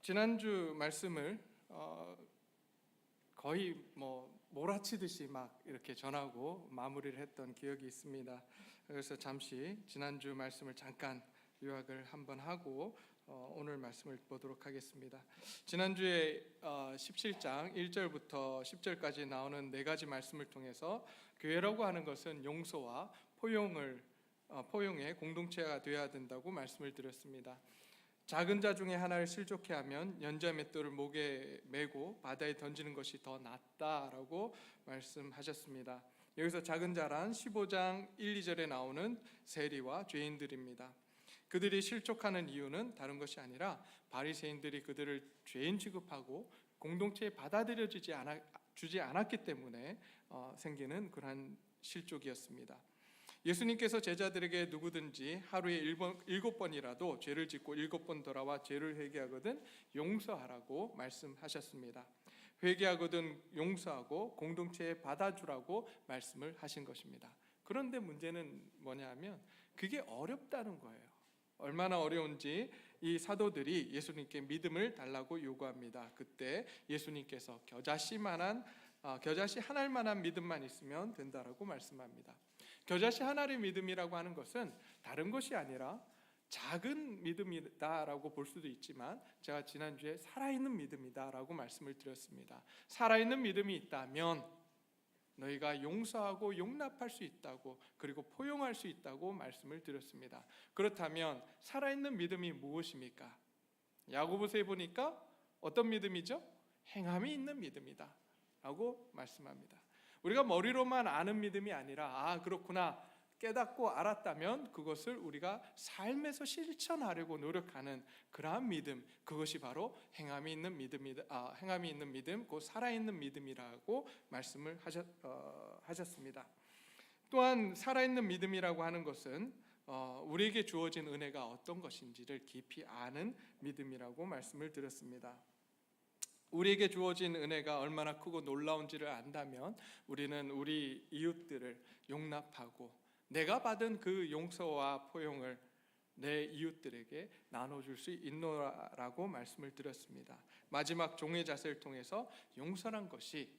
지난주 말씀을 거의 몰아치듯이 막 이렇게 전하고 마무리를 했던 기억이 있습니다. 그래서 잠시 지난주 말씀을 잠깐 요약을 한번 하고 오늘 말씀을 보도록 하겠습니다. 지난주에 17장 1절부터 10절까지 나오는 네 가지 말씀을 통해서 교회라고 하는 것은 용서와 포용의 공동체가 되어야 된다고 말씀을 드렸습니다. 작은 자 중에 하나를 실족해 하면 연자 맷돌을 목에 메고 바다에 던지는 것이 더 낫다라고 말씀하셨습니다. 여기서 작은 자란 15장 1, 2절에 나오는 세리와 죄인들입니다. 그들이 실족하는 이유는 다른 것이 아니라 바리새인들이 그들을 죄인 취급하고 공동체에 받아들여주지 않았기 때문에 생기는 그러한 실족이었습니다. 예수님께서 제자들에게 누구든지 하루에 7번이라도 죄를 짓고 7번 돌아와 죄를 회개하거든 용서하라고 말씀하셨습니다. 회개하거든 용서하고 공동체에 받아주라고 말씀을 하신 것입니다. 그런데 문제는 뭐냐면 그게 어렵다는 거예요. 얼마나 어려운지 이 사도들이 예수님께 믿음을 달라고 요구합니다. 그때 예수님께서 겨자씨 한 알만한 믿음만 있으면 된다라고 말씀합니다. 겨자씨 한 알의 믿음이라고 하는 것은 다른 것이 아니라 작은 믿음이다라고 볼 수도 있지만 제가 지난주에 살아있는 믿음이다라고 말씀을 드렸습니다. 살아있는 믿음이 있다면 너희가 용서하고 용납할 수 있다고, 그리고 포용할 수 있다고 말씀을 드렸습니다. 그렇다면 살아있는 믿음이 무엇입니까? 야고보서에 보니까 어떤 믿음이죠? 행함이 있는 믿음이다 라고 말씀합니다. 우리가 머리로만 아는 믿음이 아니라 그렇구나 깨닫고 알았다면 그것을 우리가 삶에서 실천하려고 노력하는 그러한 믿음, 그것이 바로 행함이 있는 믿음, 곧 살아있는 믿음이라고 말씀을 하셨습니다. 또한 살아있는 믿음이라고 하는 것은 우리에게 주어진 은혜가 어떤 것인지를 깊이 아는 믿음이라고 말씀을 드렸습니다. 우리에게 주어진 은혜가 얼마나 크고 놀라운지를 안다면 우리는 우리 이웃들을 용납하고 내가 받은 그 용서와 포용을 내 이웃들에게 나눠줄 수 있노라라고 말씀을 드렸습니다. 마지막 종의 자세를 통해서 용서란 것이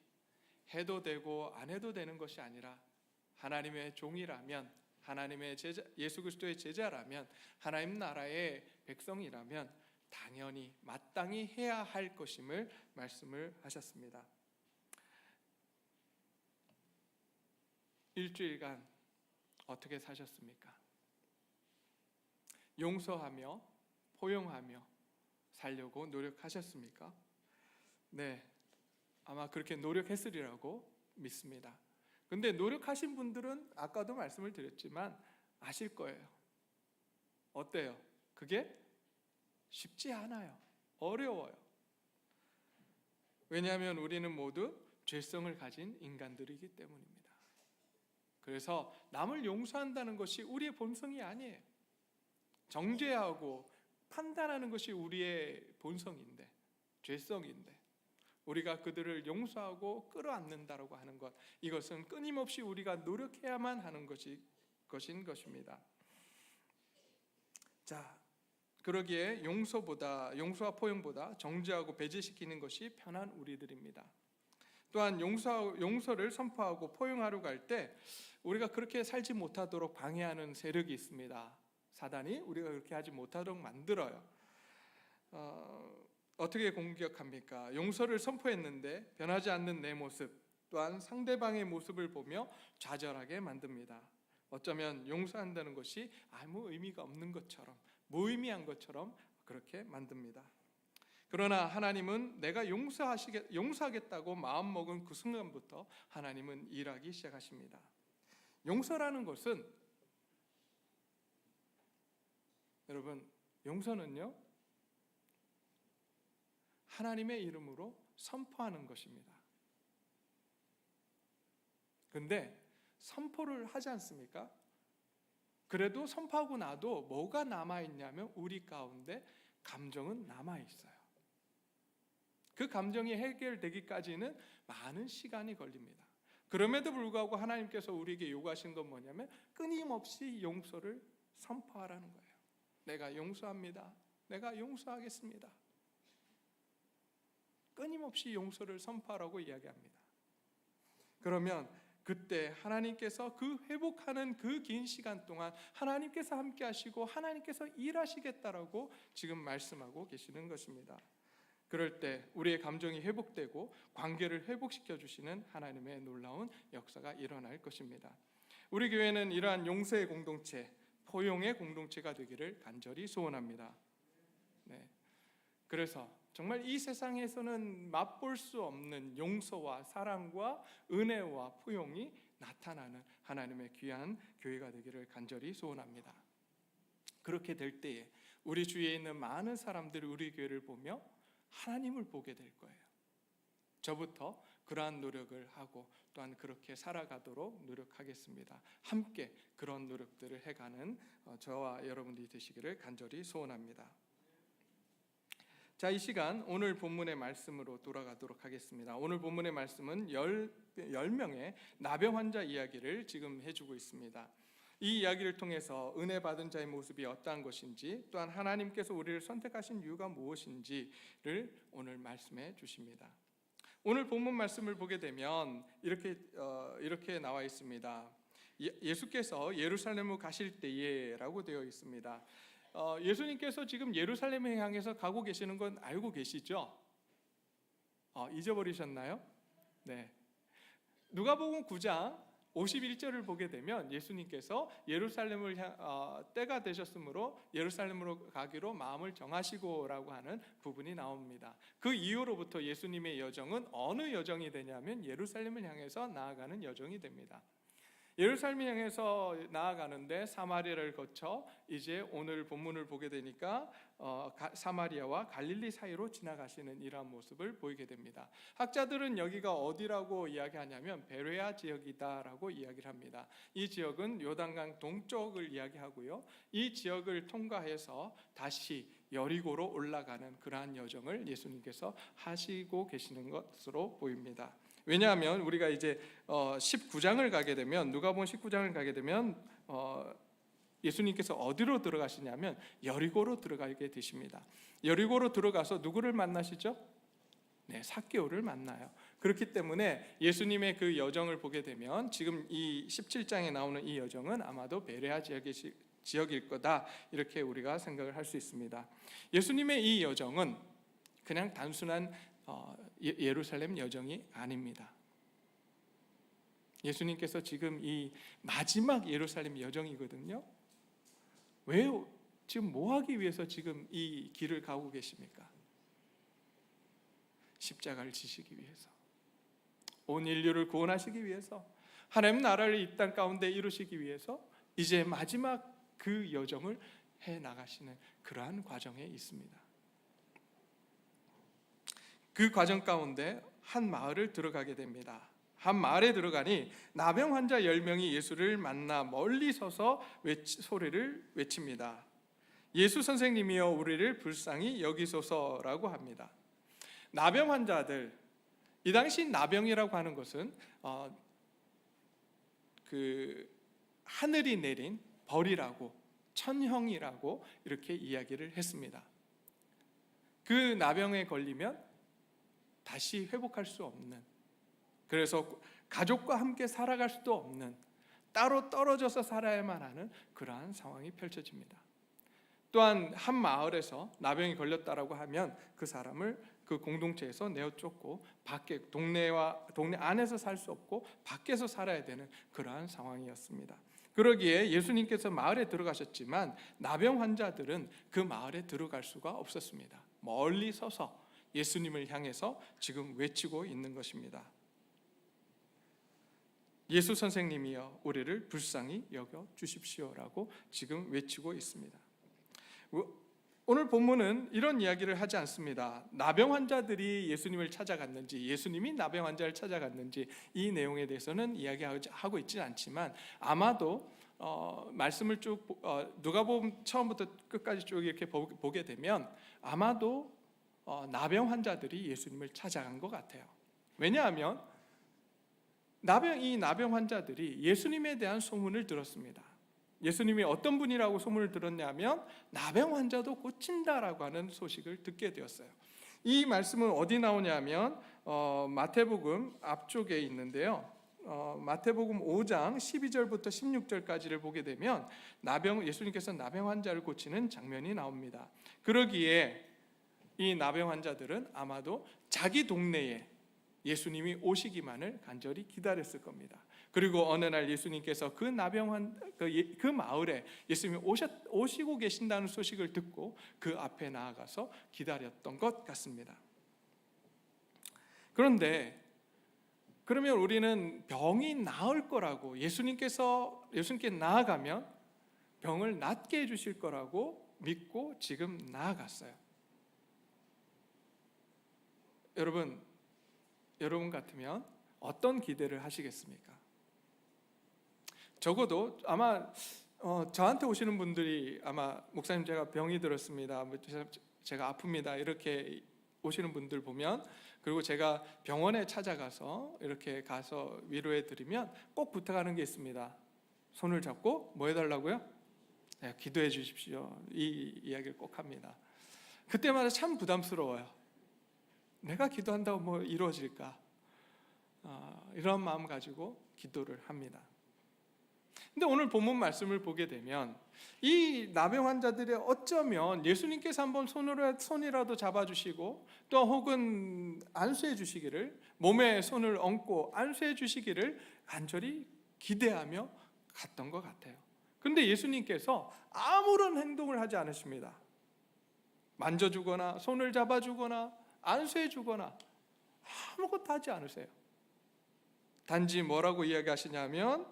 해도 되고 안 해도 되는 것이 아니라 하나님의 종이라면, 하나님의 예수 그리스도의 제자라면, 하나님 나라의 백성이라면 당연히 마땅히 해야 할 것임을 말씀을 하셨습니다. 일주일간 어떻게 사셨습니까? 용서하며 포용하며 살려고 노력하셨습니까? 네, 아마 그렇게 노력했으리라고 믿습니다. 근데 노력하신 분들은 아까도 말씀을 드렸지만 아실 거예요. 어때요? 그게 쉽지 않아요. 어려워요. 왜냐하면 우리는 모두 죄성을 가진 인간들이기 때문입니다. 그래서 남을 용서한다는 것이 우리의 본성이 아니에요. 정죄하고 판단하는 것이 우리의 본성인데, 죄성인데 우리가 그들을 용서하고 끌어안는다라고 하는 것, 이것은 끊임없이 우리가 노력해야만 하는 것인 것입니다. 자, 그러기에 용서와 포용보다 정죄하고 배제시키는 것이 편한 우리들입니다. 또한 용서를 선포하고 포용하려고 할 때 우리가 그렇게 살지 못하도록 방해하는 세력이 있습니다. 사단이 우리가 그렇게 하지 못하도록 만들어요. 어떻게 공격합니까? 용서를 선포했는데 변하지 않는 내 모습, 또한 상대방의 모습을 보며 좌절하게 만듭니다. 어쩌면 용서한다는 것이 아무 의미가 없는 것처럼, 무의미한 것처럼 그렇게 만듭니다. 그러나 하나님은 내가 용서하겠다고 마음먹은 그 순간부터 하나님은 일하기 시작하십니다. 용서라는 것은, 여러분, 용서는요 하나님의 이름으로 선포하는 것입니다. 근데 선포를 하지 않습니까? 그래도 선포하고 나도 뭐가 남아있냐면 우리 가운데 감정은 남아있어요. 그 감정이 해결되기까지는 많은 시간이 걸립니다. 그럼에도 불구하고 하나님께서 우리에게 요구하신 건 뭐냐면 끊임없이 용서를 선포하라는 거예요. 내가 용서합니다. 내가 용서하겠습니다. 끊임없이 용서를 선포하라고 이야기합니다. 그러면 그때 하나님께서 그 회복하는 그 긴 시간 동안 하나님께서 함께 하시고 하나님께서 일하시겠다라고 지금 말씀하고 계시는 것입니다. 그럴 때 우리의 감정이 회복되고 관계를 회복시켜 주시는 하나님의 놀라운 역사가 일어날 것입니다. 우리 교회는 이러한 용서의 공동체, 포용의 공동체가 되기를 간절히 소원합니다. 네. 그래서 정말 이 세상에서는 맛볼 수 없는 용서와 사랑과 은혜와 포용이 나타나는 하나님의 귀한 교회가 되기를 간절히 소원합니다. 그렇게 될 때에 우리 주위에 있는 많은 사람들이 우리 교회를 보며 하나님을 보게 될 거예요. 저부터 그러한 노력을 하고 또한 그렇게 살아가도록 노력하겠습니다. 함께 그런 노력들을 해가는 저와 여러분들이 되시기를 간절히 소원합니다. 자, 이 시간 오늘 본문의 말씀으로 돌아가도록 하겠습니다. 오늘 본문의 말씀은 10명의 나병 환자 이야기를 지금 해주고 있습니다. 이 이야기를 통해서 은혜 받은 자의 모습이 어떠한 것인지, 또한 하나님께서 우리를 선택하신 이유가 무엇인지를 오늘 말씀해 주십니다. 오늘 본문 말씀을 보게 되면 이렇게 나와 있습니다. 예수께서 예루살렘으로 가실 때에라고 되어 있습니다. 예수님께서 지금 예루살렘을 향해서 가고 계시는 건 알고 계시죠? 잊어버리셨나요? 네. 누가복음 9장 51절을 보게 되면 예수님께서 예루살렘을 때가 되셨으므로 예루살렘으로 가기로 마음을 정하시고라고 하는 부분이 나옵니다. 그 이후로부터 예수님의 여정은 어느 여정이 되냐면 예루살렘을 향해서 나아가는 여정이 됩니다. 예루살렘을 향해서 나아가는데 사마리아를 거쳐 이제 오늘 본문을 보게 되니까 사마리아와 갈릴리 사이로 지나가시는 이러한 모습을 보이게 됩니다. 학자들은 여기가 어디라고 이야기하냐면 베레아 지역이다라고 이야기를 합니다. 이 지역은 요단강 동쪽을 이야기하고요. 이 지역을 통과해서 다시 여리고로 올라가는 그러한 여정을 예수님께서 하시고 계시는 것으로 보입니다. 왜냐하면 우리가 이제 19장을 가게 되면 누가복음 19장을 가게 되면 예수님께서 어디로 들어가시냐면 여리고로 들어가게 되십니다. 여리고로 들어가서 누구를 만나시죠? 네, 삭개오를 만나요. 그렇기 때문에 예수님의 그 여정을 보게 되면 지금 이 17장에 나오는 이 여정은 아마도 베레아 지역일 거다, 이렇게 우리가 생각을 할 수 있습니다. 예수님의 이 여정은 그냥 단순한 예루살렘 여정이 아닙니다. 예수님께서 지금 이 마지막 예루살렘 여정이거든요. 왜 지금 뭐 하기 위해서 지금 이 길을 가고 계십니까? 십자가를 지시기 위해서, 온 인류를 구원하시기 위해서, 하나님 나라를 이 땅 가운데 이루시기 위해서 이제 마지막 그 여정을 해 나가시는 그러한 과정에 있습니다. 그 과정 가운데 한 마을을 들어가게 됩니다. 한 마을에 들어가니 나병 환자 10명이 예수를 만나 멀리 서서 소리를 외칩니다. 예수 선생님이여 우리를 불쌍히 여기소서라고 합니다. 나병 환자들, 이 당시 나병이라고 하는 것은 그 하늘이 내린 벌이라고, 천형이라고 이렇게 이야기를 했습니다. 그 나병에 걸리면 다시 회복할 수 없는, 그래서 가족과 함께 살아갈 수도 없는, 따로 떨어져서 살아야만 하는 그러한 상황이 펼쳐집니다. 또한 한 마을에서 나병이 걸렸다라고 하면 그 사람을 그 공동체에서 내어쫓고 동네 안에서 살 수 없고 밖에서 살아야 되는 그러한 상황이었습니다. 그러기에 예수님께서 마을에 들어가셨지만 나병 환자들은 그 마을에 들어갈 수가 없었습니다. 멀리 서서 예수님을 향해서 지금 외치고 있는 것입니다. 예수 선생님이여 우리를 불쌍히 여겨 주십시오라고 지금 외치고 있습니다. 오늘 본문은 이런 이야기를 하지 않습니다. 나병 환자들이 예수님을 찾아갔는지, 예수님이 나병 환자를 찾아갔는지, 이 내용에 대해서는 이야기하고 있지는 않지만 아마도 말씀을 쭉 누가복음 처음부터 끝까지 쭉 이렇게 보게 되면 아마도 나병 환자들이 예수님을 찾아간 것 같아요. 왜냐하면 이 나병 환자들이 예수님에 대한 소문을 들었습니다. 예수님이 어떤 분이라고 소문을 들었냐면 나병 환자도 고친다라고 하는 소식을 듣게 되었어요. 이 말씀은 어디 나오냐면 마태복음 앞쪽에 있는데요. 마태복음 5장 12절부터 16절까지를 보게 되면 예수님께서 나병 환자를 고치는 장면이 나옵니다. 그러기에 이 나병 환자들은 아마도 자기 동네에 예수님이 오시기만을 간절히 기다렸을 겁니다. 그리고 어느 날 예수님께서 그 마을에 예수님이 오시고 계신다는 소식을 듣고 그 앞에 나아가서 기다렸던 것 같습니다. 그런데 그러면 우리는 병이 나을 거라고 예수님께 나아가면 병을 낫게 해주실 거라고 믿고 지금 나아갔어요. 여러분 같으면 어떤 기대를 하시겠습니까? 적어도 아마 저한테 오시는 분들이 아마 목사님 제가 병이 들었습니다, 제가 아픕니다 이렇게 오시는 분들 보면, 그리고 제가 병원에 찾아가서 이렇게 가서 위로해 드리면 꼭 부탁하는 게 있습니다. 손을 잡고 뭐 해달라고요? 네, 기도해 주십시오. 이 이야기를 꼭 합니다. 그때마다 참 부담스러워요. 내가 기도한다고 뭐 이루어질까? 이런 마음 가지고 기도를 합니다. 근데 오늘 본문 말씀을 보게 되면 이 나병 환자들이 어쩌면 예수님께서 한번 손이라도 잡아주시고 또 혹은 안수해 주시기를, 몸에 손을 얹고 안수해 주시기를 간절히 기대하며 갔던 것 같아요. 그런데 예수님께서 아무런 행동을 하지 않으십니다. 만져주거나 손을 잡아주거나 안수해 주거나 아무것도 하지 않으세요. 단지 뭐라고 이야기하시냐면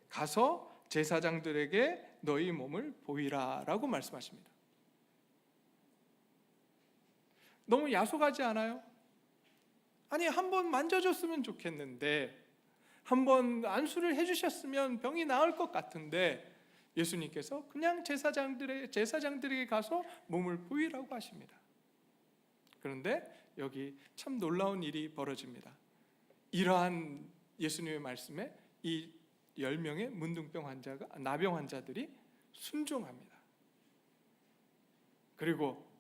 가서 제사장들에게 너희 몸을 보이라 라고 말씀하십니다. 너무 야속하지 않아요? 아니, 한번 만져줬으면 좋겠는데, 한번 안수를 해주셨으면 병이 나을 것 같은데 예수님께서 그냥 제사장들에게 가서 몸을 보이라고 하십니다. 그런데 여기 참 놀라운 일이 벌어집니다. 이러한 예수님의 말씀에 이 10명의 나병 환자들이 순종합니다. 그리고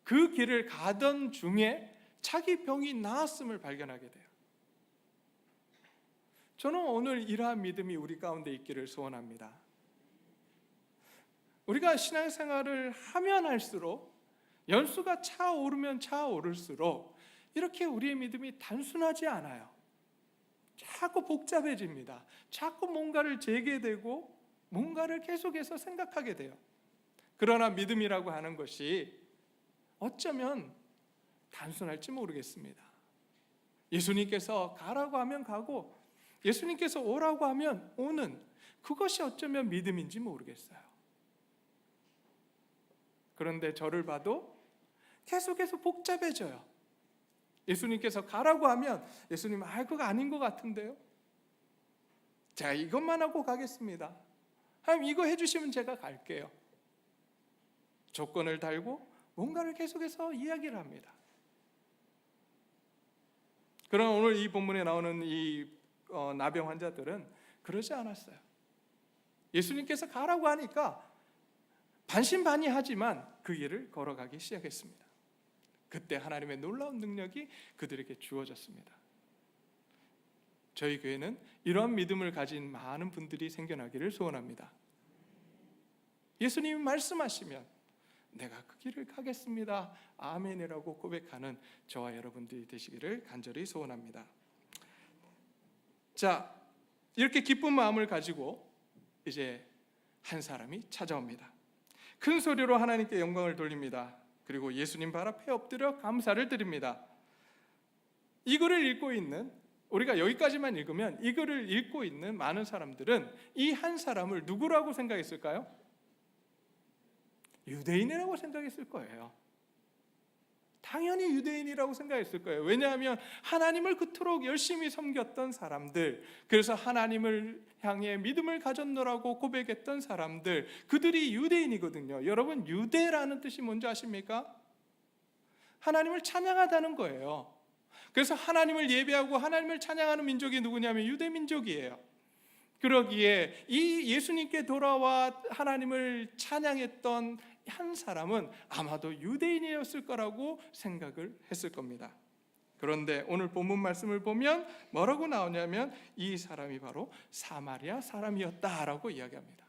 그 길을 가던 중에 자기 병이 나았음을 발견하게 돼요. 저는 오늘 이러한 믿음이 우리 가운데 있기를 소원합니다. 우리가 신앙생활을 하면 할수록, 연수가 차오르면 차오를수록 이렇게 우리의 믿음이 단순하지 않아요. 자꾸 복잡해집니다. 자꾸 뭔가를 재개되고 뭔가를 계속해서 생각하게 돼요. 그러나 믿음이라고 하는 것이 어쩌면 단순할지 모르겠습니다. 예수님께서 가라고 하면 가고 예수님께서 오라고 하면 오는, 그것이 어쩌면 믿음인지 모르겠어요. 그런데 저를 봐도 계속해서 복잡해져요. 예수님께서 가라고 하면 예수님 그거 아닌 것 같은데요? 제가 이것만 하고 가겠습니다. 하나님 이거 해주시면 제가 갈게요. 조건을 달고 뭔가를 계속해서 이야기를 합니다. 그러나 오늘 이 본문에 나오는 이 나병 환자들은 그러지 않았어요. 예수님께서 가라고 하니까 반신반의하지만 그 길을 걸어가기 시작했습니다. 그때 하나님의 놀라운 능력이 그들에게 주어졌습니다. 저희 교회는 이러한 믿음을 가진 많은 분들이 생겨나기를 소원합니다. 예수님이 말씀하시면 내가 그 길을 가겠습니다, 아멘이라고 고백하는 저와 여러분들이 되시기를 간절히 소원합니다. 자, 이렇게 기쁜 마음을 가지고 이제 한 사람이 찾아옵니다. 큰 소리로 하나님께 영광을 돌립니다. 그리고 예수님 발 앞에 엎드려 감사를 드립니다. 이 글을 읽고 있는, 우리가 여기까지만 읽으면 이 글을 읽고 있는 많은 사람들은 이 한 사람을 누구라고 생각했을까요? 유대인이라고 생각했을 거예요. 당연히 유대인이라고 생각했을 거예요. 왜냐하면 하나님을 그토록 열심히 섬겼던 사람들, 그래서 하나님을 향해 믿음을 가졌노라고 고백했던 사람들, 그들이 유대인이거든요. 여러분, 유대라는 뜻이 뭔지 아십니까? 하나님을 찬양하다는 거예요. 그래서 하나님을 예배하고 하나님을 찬양하는 민족이 누구냐면 유대 민족이에요. 그러기에 이 예수님께 돌아와 하나님을 찬양했던 한 사람은 아마도 유대인이었을 거라고 생각을 했을 겁니다. 그런데 오늘 본문 말씀을 보면 뭐라고 나오냐면 이 사람이 바로 사마리아 사람이었다라고 이야기합니다.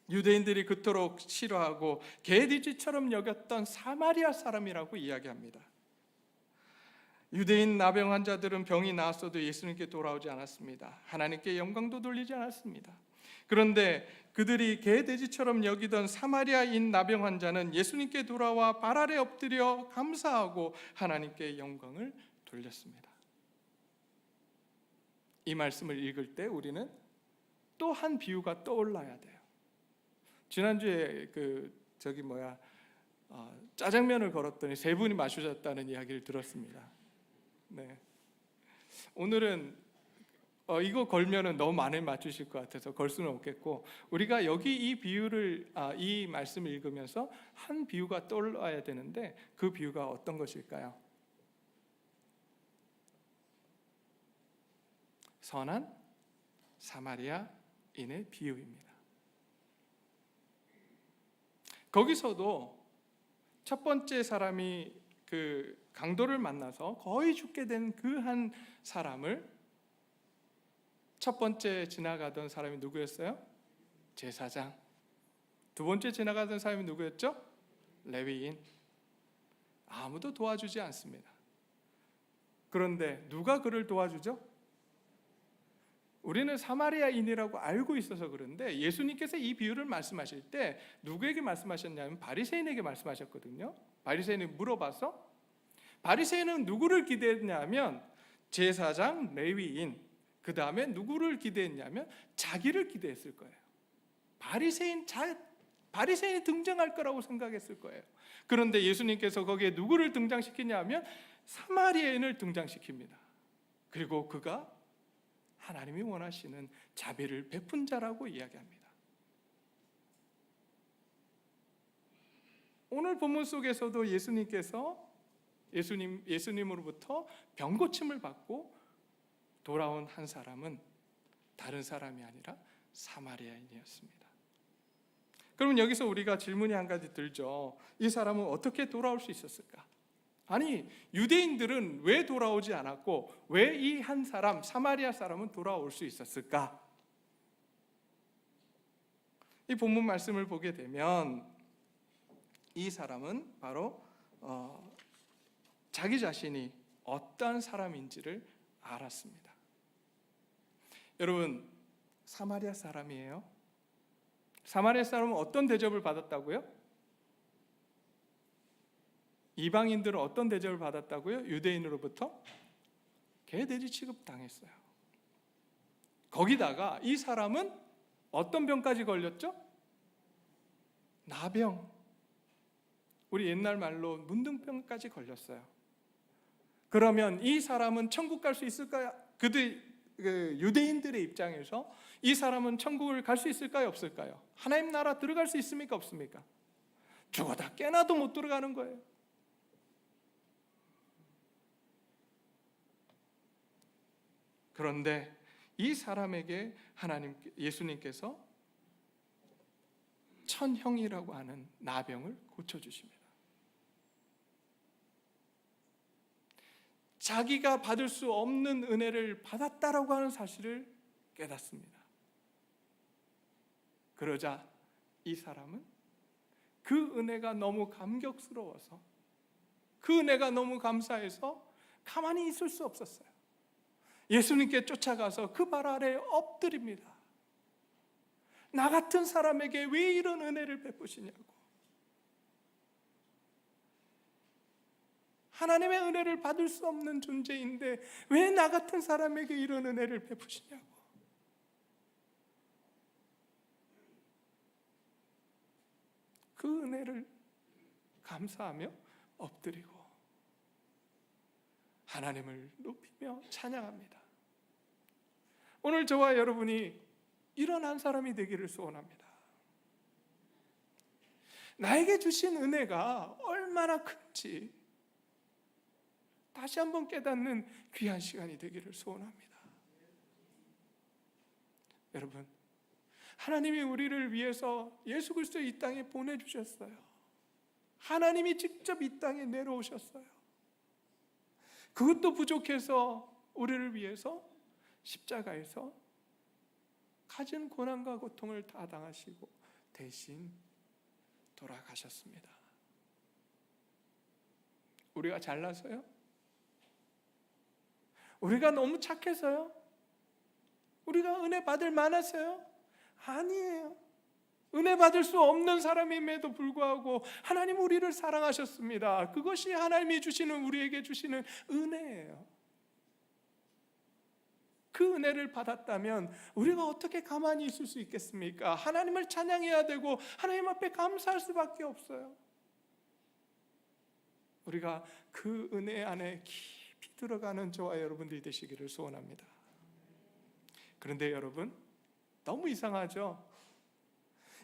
유대인들이 그토록 싫어하고 개돼지처럼 여겼던 사마리아 사람이라고 이야기합니다. 유대인 나병 환자들은 병이 나았어도 예수님께 돌아오지 않았습니다. 하나님께 영광도 돌리지 않았습니다. 그런데 그들이 개돼지처럼 여기던 사마리아인 나병 환자는 예수님께 돌아와 발 아래 엎드려 감사하고 하나님께 영광을 돌렸습니다. 이 말씀을 읽을 때 우리는 또 한 비유가 떠올라야 돼요. 지난주에 짜장면을 걸었더니 세 분이 마주쳤다는 이야기를 들었습니다. 네. 오늘은 이거 걸면은 너무 많이 맞추실 것 같아서 걸 수는 없겠고, 우리가 여기 이 말씀을 읽으면서 한 비유가 떠올라야 되는데 그 비유가 어떤 것일까요? 선한 사마리아인의 비유입니다. 거기서도 첫 번째 사람이 그 강도를 만나서 거의 죽게 된 그 한 사람을, 첫 번째 지나가던 사람이 누구였어요? 제사장. 두 번째 지나가던 사람이 누구였죠? 레위인. 아무도 도와주지 않습니다. 그런데 누가 그를 도와주죠? 우리는 사마리아인이라고 알고 있어서 그런데 예수님께서 이 비유를 말씀하실 때 누구에게 말씀하셨냐면 바리새인에게 말씀하셨거든요. 바리새인이 물어봐서, 바리새인은 누구를 기대했냐면 제사장, 레위인, 그 다음에 누구를 기대했냐면 자기를 기대했을 거예요. 바리새인이 등장할 거라고 생각했을 거예요. 그런데 예수님께서 거기에 누구를 등장시키냐면 사마리아인을 등장시킵니다. 그리고 그가 하나님이 원하시는 자비를 베푼 자라고 이야기합니다. 오늘 본문 속에서도 예수님으로부터 병고침을 받고 돌아온 한 사람은 다른 사람이 아니라 사마리아인이었습니다. 그러면 여기서 우리가 질문이 한 가지 들죠. 이 사람은 어떻게 돌아올 수 있었을까? 아니, 유대인들은 왜 돌아오지 않았고 왜 이 한 사람, 사마리아 사람은 돌아올 수 있었을까? 이 본문 말씀을 보게 되면 이 사람은 바로 자기 자신이 어떤 사람인지를 알았습니다. 여러분, 사마리아 사람이에요. 사마리아 사람은 어떤 대접을 받았다고요? 이방인들은 어떤 대접을 받았다고요? 유대인으로부터 개돼지 취급 당했어요. 거기다가 이 사람은 어떤 병까지 걸렸죠? 나병. 우리 옛날 말로 문둥병까지 걸렸어요. 그러면 이 사람은 천국 갈 수 있을까요? 유대인들의 입장에서 이 사람은 천국을 갈 수 있을까요? 없을까요? 하나님 나라 들어갈 수 있습니까? 없습니까? 죽어다 깨나도 못 들어가는 거예요. 그런데 이 사람에게 예수님께서 천형이라고 하는 나병을 고쳐주십니다. 자기가 받을 수 없는 은혜를 받았다라고 하는 사실을 깨닫습니다. 그러자 이 사람은 그 은혜가 너무 감격스러워서, 그 은혜가 너무 감사해서 가만히 있을 수 없었어요. 예수님께 쫓아가서 그 발 아래에 엎드립니다. 나 같은 사람에게 왜 이런 은혜를 베푸시냐고. 하나님의 은혜를 받을 수 없는 존재인데 왜 나 같은 사람에게 이런 은혜를 베푸시냐고. 그 은혜를 감사하며 엎드리고 하나님을 높이며 찬양합니다. 오늘 저와 여러분이 이런 한 사람이 되기를 소원합니다. 나에게 주신 은혜가 얼마나 큰지 다시 한번 깨닫는 귀한 시간이 되기를 소원합니다. 여러분, 하나님이 우리를 위해서 예수 그리스도 이 땅에 보내주셨어요. 하나님이 직접 이 땅에 내려오셨어요. 그것도 부족해서 우리를 위해서 십자가에서 가진 고난과 고통을 다 당하시고 대신 돌아가셨습니다. 우리가 잘나서요? 우리가 너무 착해서요? 우리가 은혜 받을 만해서요? 아니에요. 은혜 받을 수 없는 사람임에도 불구하고 하나님 우리를 사랑하셨습니다. 그것이 하나님이 주시는, 우리에게 주시는 은혜예요. 그 은혜를 받았다면 우리가 어떻게 가만히 있을 수 있겠습니까? 하나님을 찬양해야 되고 하나님 앞에 감사할 수밖에 없어요. 우리가 그 은혜 안에 깊이 들어가는 저와 여러분들이 되시기를 소원합니다. 그런데 여러분, 너무 이상하죠?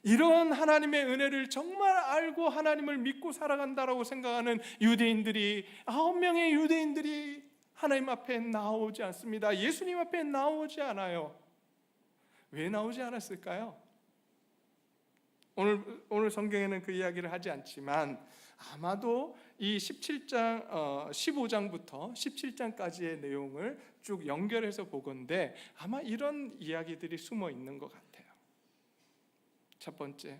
이런 하나님의 은혜를 정말 알고 하나님을 믿고 살아간다라고 생각하는 유대인들이, 9명의 유대인들이 하나님 앞에 나오지 않습니다. 예수님 앞에 나오지 않아요. 왜 나오지 않았을까요? 오늘 성경에는 그 이야기를 하지 않지만 아마도 이 15장부터 17장까지의 내용을 쭉 연결해서 보건대 아마 이런 이야기들이 숨어 있는 것 같아요. 첫 번째,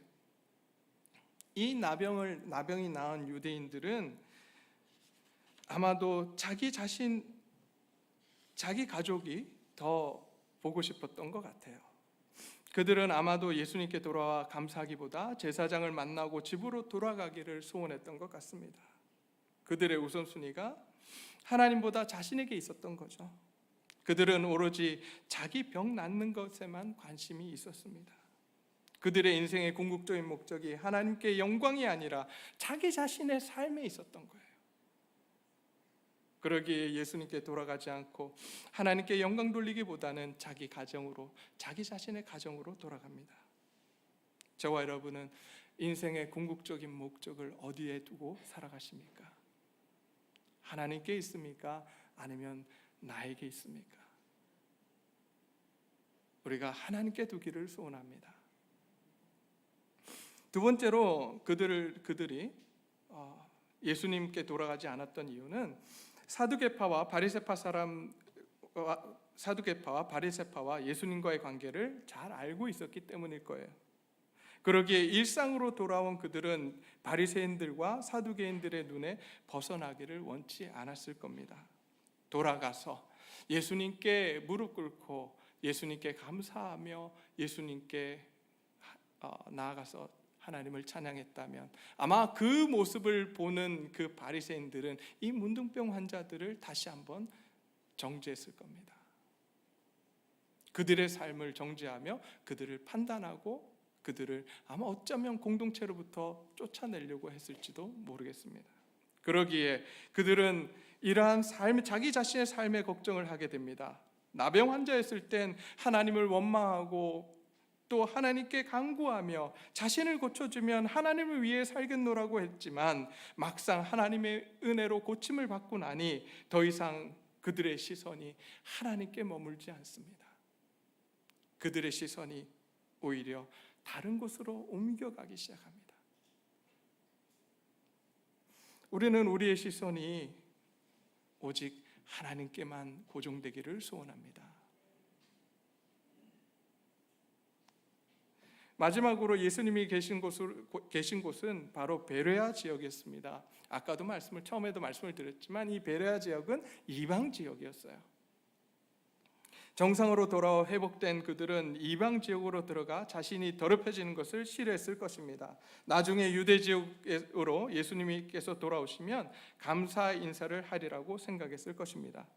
이 나병이 낳은 유대인들은 아마도 자기 가족이 더 보고 싶었던 것 같아요. 그들은 아마도 예수님께 돌아와 감사하기보다 제사장을 만나고 집으로 돌아가기를 소원했던 것 같습니다. 그들의 우선순위가 하나님보다 자신에게 있었던 거죠. 그들은 오로지 자기 병 낫는 것에만 관심이 있었습니다. 그들의 인생의 궁극적인 목적이 하나님께 영광이 아니라 자기 자신의 삶에 있었던 거예요. 그러기에 예수님께 돌아가지 않고 하나님께 영광 돌리기보다는 자기 가정으로, 자기 자신의 가정으로 돌아갑니다. 저와 여러분은 인생의 궁극적인 목적을 어디에 두고 살아가십니까? 하나님께 있습니까? 아니면 나에게 있습니까? 우리가 하나님께 두기를 소원합니다. 두 번째로 그들이 예수님께 돌아가지 않았던 이유는 사두개파와 바리새파와 예수님과의 관계를 잘 알고 있었기 때문일 거예요. 그러기에 일상으로 돌아온 그들은 바리새인들과 사두개인들의 눈에 벗어나기를 원치 않았을 겁니다. 돌아가서 예수님께 무릎 꿇고 예수님께 감사하며 예수님께 나아가서 하나님을 찬양했다면 아마 그 모습을 보는 그 바리새인들은 이 문둥병 환자들을 다시 한번 정죄했을 겁니다. 그들의 삶을 정죄하며 그들을 판단하고 그들을 아마 어쩌면 공동체로부터 쫓아내려고 했을지도 모르겠습니다. 그러기에 그들은 이러한 자기 자신의 삶에 걱정을 하게 됩니다. 나병 환자였을 땐 하나님을 원망하고 또 하나님께 간구하며 자신을 고쳐주면 하나님을 위해 살겠노라고 했지만 막상 하나님의 은혜로 고침을 받고 나니 더 이상 그들의 시선이 하나님께 머물지 않습니다. 그들의 시선이 오히려 다른 곳으로 옮겨가기 시작합니다. 우리는 우리의 시선이 오직 하나님께만 고정되기를 소원합니다. 마지막으로 예수님이 계신 곳은 바로 베레아 지역이었습니다. 아까도 처음에도 말씀을 드렸지만 이 베레아 지역은 이방 지역이었어요. 정상으로 돌아와 회복된 그들은 이방 지역으로 들어가 자신이 더럽혀지는 것을 싫어했을 것입니다. 나중에 유대 지역으로 예수님께서 돌아오시면 감사 인사를 하리라고 생각했을 것입니다.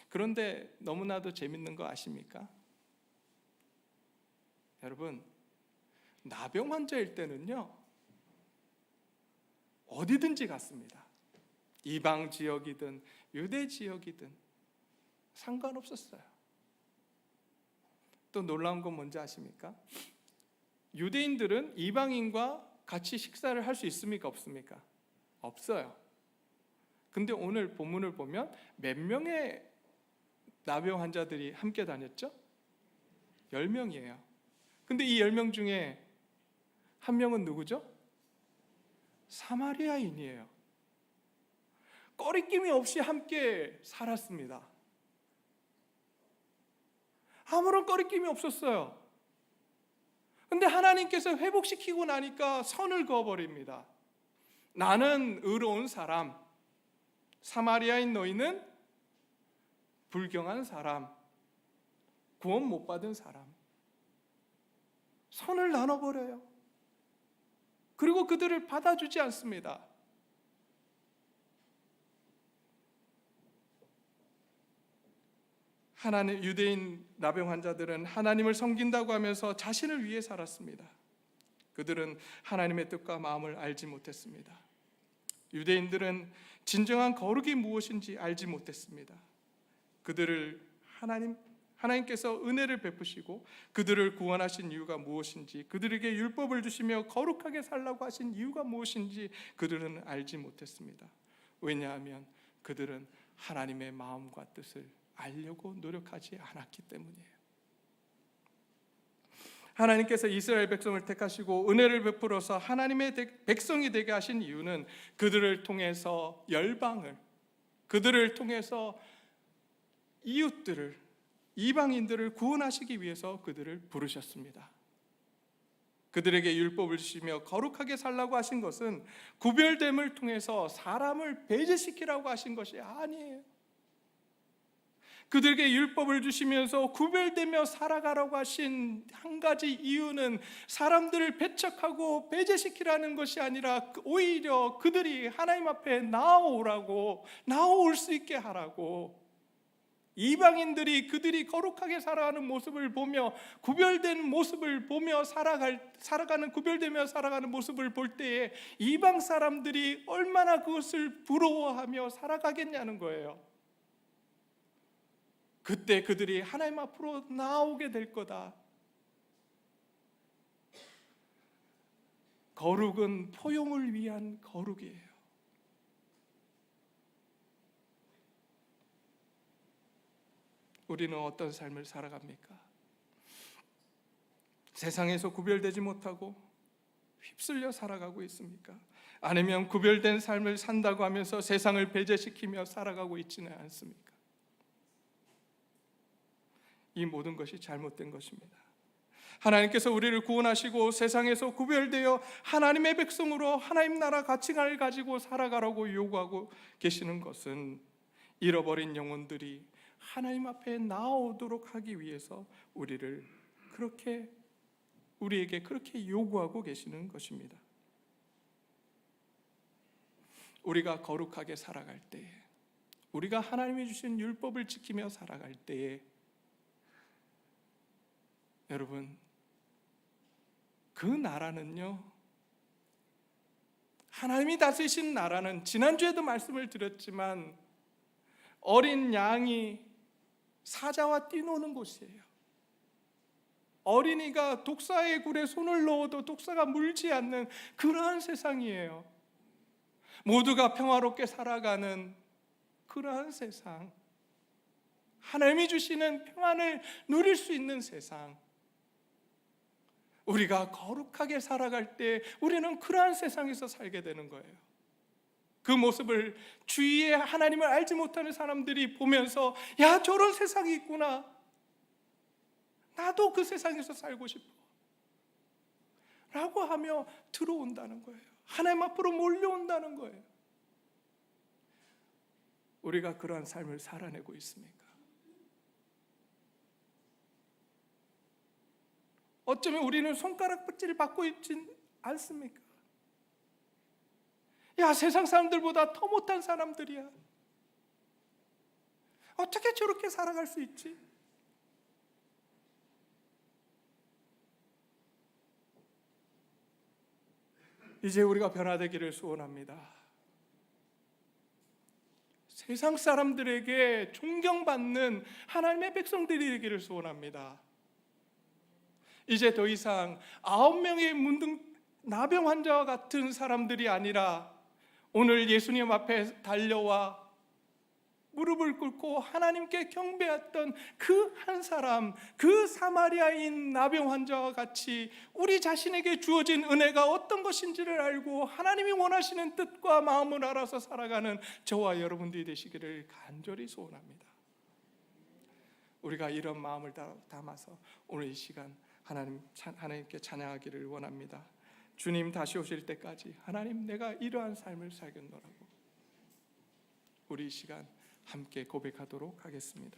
그런데 너무나도 재밌는 거 아십니까? 여러분, 나병 환자일 때는요 어디든지 갔습니다. 이방 지역이든 유대 지역이든 상관없었어요. 또 놀라운 건 뭔지 아십니까? 유대인들은 이방인과 같이 식사를 할 수 있습니까? 없습니까? 없어요. 근데 오늘 본문을 보면 몇 명의 나병 환자들이 함께 다녔죠? 10명이에요. 근데 이 10명 중에 한 명은 누구죠? 사마리아인이에요. 꺼리낌이 없이 함께 살았습니다. 아무런 꺼리낌이 없었어요. 근데 하나님께서 회복시키고 나니까 선을 그어버립니다. 나는 의로운 사람, 사마리아인 너희는 불경한 사람, 구원 못 받은 사람. 선을 나눠버려요. 그리고 그들을 받아주지 않습니다. 하나님, 유대인 나병 환자들은 하나님을 섬긴다고 하면서 자신을 위해 살았습니다. 그들은 하나님의 뜻과 마음을 알지 못했습니다. 유대인들은 진정한 거룩이 무엇인지 알지 못했습니다. 그들을 하나님께서 은혜를 베푸시고 그들을 구원하신 이유가 무엇인지, 그들에게 율법을 주시며 거룩하게 살라고 하신 이유가 무엇인지 그들은 알지 못했습니다. 왜냐하면 그들은 하나님의 마음과 뜻을 알려고 노력하지 않았기 때문이에요. 하나님께서 이스라엘 백성을 택하시고 은혜를 베풀어서 하나님의 백성이 되게 하신 이유는 그들을 통해서 열방을, 그들을 통해서 이웃들을, 이방인들을 구원하시기 위해서 그들을 부르셨습니다. 그들에게 율법을 주시며 거룩하게 살라고 하신 것은 구별됨을 통해서 사람을 배제시키라고 하신 것이 아니에요. 그들에게 율법을 주시면서 구별되며 살아가라고 하신 한 가지 이유는 사람들을 배척하고 배제시키라는 것이 아니라 오히려 그들이 하나님 앞에 나아올 수 있게 하라고, 이방인들이 그들이 거룩하게 살아가는 모습을 보며 구별된 모습을 보며 구별되며 살아가는 모습을 볼 때에 이방 사람들이 얼마나 그것을 부러워하며 살아가겠냐는 거예요. 그때 그들이 하나님 앞으로 나오게 될 거다. 거룩은 포용을 위한 거룩이에요. 우리는 어떤 삶을 살아갑니까? 세상에서 구별되지 못하고 휩쓸려 살아가고 있습니까? 아니면 구별된 삶을 산다고 하면서 세상을 배제시키며 살아가고 있지는 않습니까? 이 모든 것이 잘못된 것입니다. 하나님께서 우리를 구원하시고 세상에서 구별되어 하나님의 백성으로 하나님 나라 가치관을 가지고 살아가라고 요구하고 계시는 것은 잃어버린 영혼들이 하나님 앞에 나오도록 하기 위해서 우리에게 그렇게 요구하고 계시는 것입니다. 우리가 거룩하게 살아갈 때에, 우리가 하나님이 주신 율법을 지키며 살아갈 때에, 여러분, 그 나라는요, 하나님이 다스리신 나라는, 지난주에도 말씀을 드렸지만 어린 양이 사자와 뛰노는 곳이에요. 어린이가 독사의 굴에 손을 넣어도 독사가 물지 않는 그러한 세상이에요. 모두가 평화롭게 살아가는 그러한 세상, 하나님이 주시는 평안을 누릴 수 있는 세상, 우리가 거룩하게 살아갈 때 우리는 그러한 세상에서 살게 되는 거예요. 그 모습을 주위에 하나님을 알지 못하는 사람들이 보면서, 야, 저런 세상이 있구나, 나도 그 세상에서 살고 싶어 라고 하며 들어온다는 거예요. 하나님 앞으로 몰려온다는 거예요. 우리가 그러한 삶을 살아내고 있습니까? 어쩌면 우리는 손가락질을 받고 있진 않습니까? 야, 세상 사람들보다 더 못한 사람들이야, 어떻게 저렇게 살아갈 수 있지? 이제 우리가 변화되기를 소원합니다. 세상 사람들에게 존경받는 하나님의 백성들이 되기를 소원합니다. 이제 더 이상 9명의 나병 환자와 같은 사람들이 아니라 오늘 예수님 앞에 달려와 무릎을 꿇고 하나님께 경배했던 그 한 사람, 그 사마리아인 나병 환자와 같이 우리 자신에게 주어진 은혜가 어떤 것인지를 알고 하나님이 원하시는 뜻과 마음을 알아서 살아가는 저와 여러분들이 되시기를 간절히 소원합니다. 우리가 이런 마음을 담아서 오늘 이 시간 하나님께 찬양하기를 원합니다. 주님 다시 오실 때까지 하나님, 내가 이러한 삶을 살겠노라고 우리 이 시간 함께 고백하도록 하겠습니다.